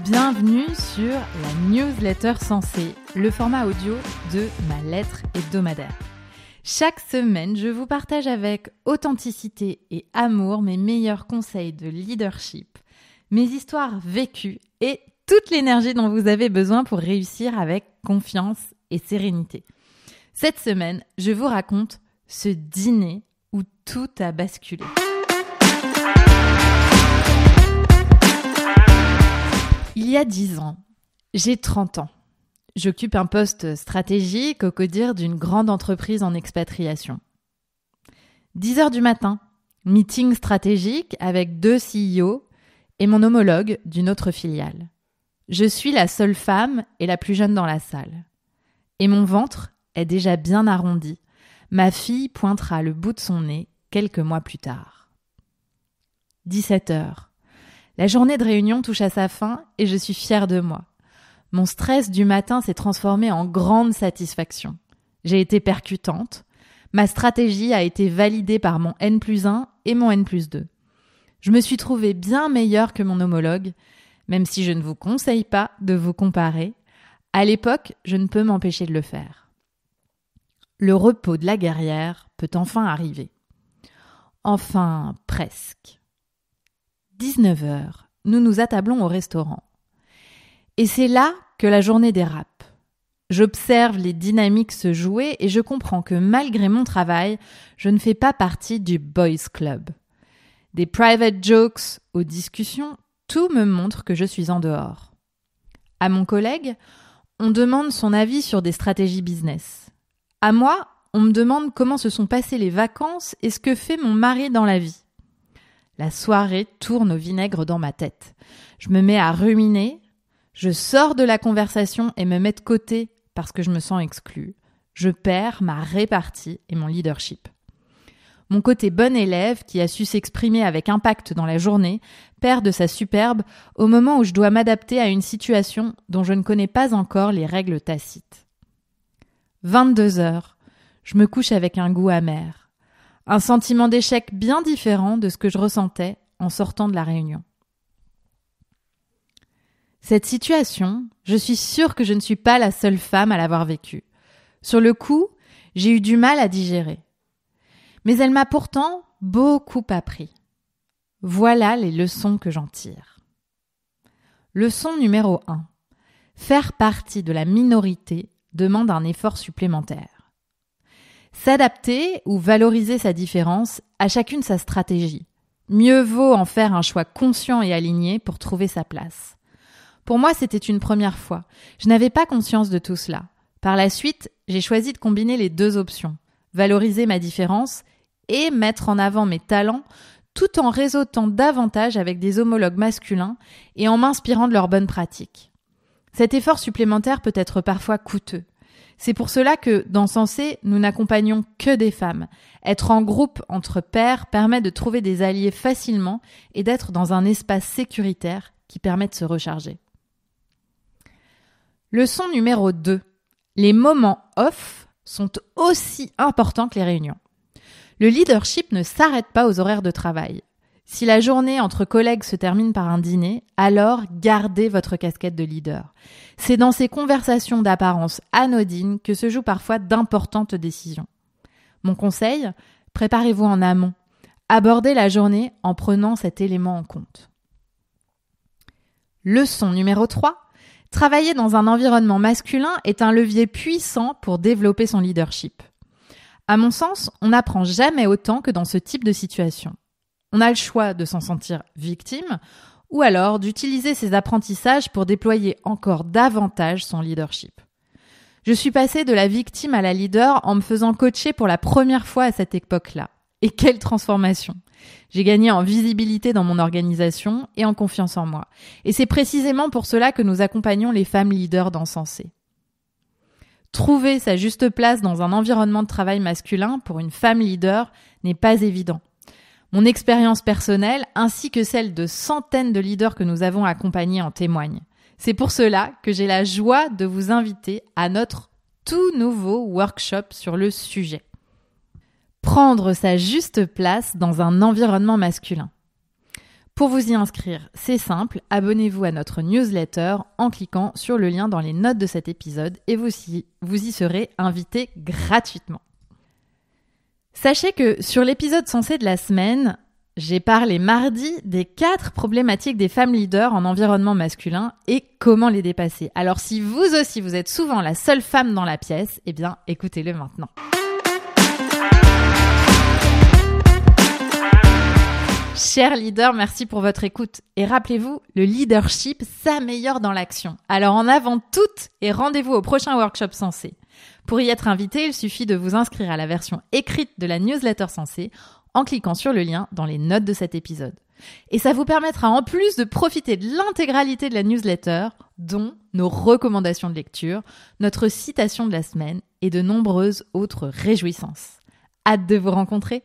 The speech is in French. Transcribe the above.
Bienvenue sur la newsletter Sensée, le format audio de ma lettre hebdomadaire. Chaque semaine, je vous partage avec authenticité et amour mes meilleurs conseils de leadership, mes histoires vécues et toute l'énergie dont vous avez besoin pour réussir avec confiance et sérénité. Cette semaine, je vous raconte ce dîner où tout a basculé. Il y a 10 ans, j'ai 30 ans. J'occupe un poste stratégique au codir d'une grande entreprise en expatriation. 10h du matin, meeting stratégique avec 2 CEO et mon homologue d'une autre filiale. Je suis la seule femme et la plus jeune dans la salle. Et mon ventre est déjà bien arrondi. Ma fille pointera le bout de son nez quelques mois plus tard. 17h. La journée de réunion touche à sa fin et je suis fière de moi. Mon stress du matin s'est transformé en grande satisfaction. J'ai été percutante. Ma stratégie a été validée par mon N+1 et mon N+2. Je me suis trouvée bien meilleure que mon homologue, même si je ne vous conseille pas de vous comparer. À l'époque, je ne peux m'empêcher de le faire. Le repos de la guerrière peut enfin arriver. Enfin, presque. 19h, nous nous attablons au restaurant. Et c'est là que la journée dérape. J'observe les dynamiques se jouer et je comprends que malgré mon travail, je ne fais pas partie du boys club. Des private jokes aux discussions, tout me montre que je suis en dehors. À mon collègue, on demande son avis sur des stratégies business. À moi, on me demande comment se sont passées les vacances et ce que fait mon mari dans la vie. La soirée tourne au vinaigre dans ma tête. Je me mets à ruminer, je sors de la conversation et me mets de côté parce que je me sens exclue. Je perds ma répartie et mon leadership. Mon côté bon élève, qui a su s'exprimer avec impact dans la journée, perd de sa superbe au moment où je dois m'adapter à une situation dont je ne connais pas encore les règles tacites. 22h, je me couche avec un goût amer. Un sentiment d'échec bien différent de ce que je ressentais en sortant de la réunion. Cette situation, je suis sûre que je ne suis pas la seule femme à l'avoir vécue. Sur le coup, j'ai eu du mal à digérer. Mais elle m'a pourtant beaucoup appris. Voilà les leçons que j'en tire. Leçon numéro 1. Faire partie de la minorité demande un effort supplémentaire. S'adapter ou valoriser sa différence a chacune sa stratégie. Mieux vaut en faire un choix conscient et aligné pour trouver sa place. Pour moi, c'était une première fois. Je n'avais pas conscience de tout cela. Par la suite, j'ai choisi de combiner les 2 options. Valoriser ma différence et mettre en avant mes talents tout en réseautant davantage avec des homologues masculins et en m'inspirant de leurs bonnes pratiques. Cet effort supplémentaire peut être parfois coûteux. C'est pour cela que, dans Sensée, nous n'accompagnons que des femmes. Être en groupe entre pairs permet de trouver des alliés facilement et d'être dans un espace sécuritaire qui permet de se recharger. Leçon numéro 2. Les moments off sont aussi importants que les réunions. Le leadership ne s'arrête pas aux horaires de travail. Si la journée entre collègues se termine par un dîner, alors gardez votre casquette de leader. C'est dans ces conversations d'apparence anodine que se jouent parfois d'importantes décisions. Mon conseil, préparez-vous en amont. Abordez la journée en prenant cet élément en compte. Leçon numéro 3. Travailler dans un environnement masculin est un levier puissant pour développer son leadership. À mon sens, on n'apprend jamais autant que dans ce type de situation. On a le choix de s'en sentir victime ou alors d'utiliser ces apprentissages pour déployer encore davantage son leadership. Je suis passée de la victime à la leader en me faisant coacher pour la première fois à cette époque-là. Et quelle transformation! J'ai gagné en visibilité dans mon organisation et en confiance en moi. Et c'est précisément pour cela que nous accompagnons les femmes leaders dans Sensée. Trouver sa juste place dans un environnement de travail masculin pour une femme leader n'est pas évident. Mon expérience personnelle, ainsi que celle de centaines de leaders que nous avons accompagnés en témoignent. C'est pour cela que j'ai la joie de vous inviter à notre tout nouveau workshop sur le sujet. Prendre sa juste place dans un environnement masculin. Pour vous y inscrire, c'est simple, abonnez-vous à notre newsletter en cliquant sur le lien dans les notes de cet épisode et vous y serez invité gratuitement. Sachez que sur l'épisode censé de la semaine, j'ai parlé mardi des 4 problématiques des femmes leaders en environnement masculin et comment les dépasser. Alors si vous aussi vous êtes souvent la seule femme dans la pièce, eh bien écoutez-le maintenant. Chers leaders, merci pour votre écoute. Et rappelez-vous, le leadership s'améliore dans l'action. Alors en avant toutes et rendez-vous au prochain workshop Sensé. Pour y être invité, il suffit de vous inscrire à la version écrite de la newsletter Sensé en cliquant sur le lien dans les notes de cet épisode. Et ça vous permettra en plus de profiter de l'intégralité de la newsletter, dont nos recommandations de lecture, notre citation de la semaine et de nombreuses autres réjouissances. Hâte de vous rencontrer!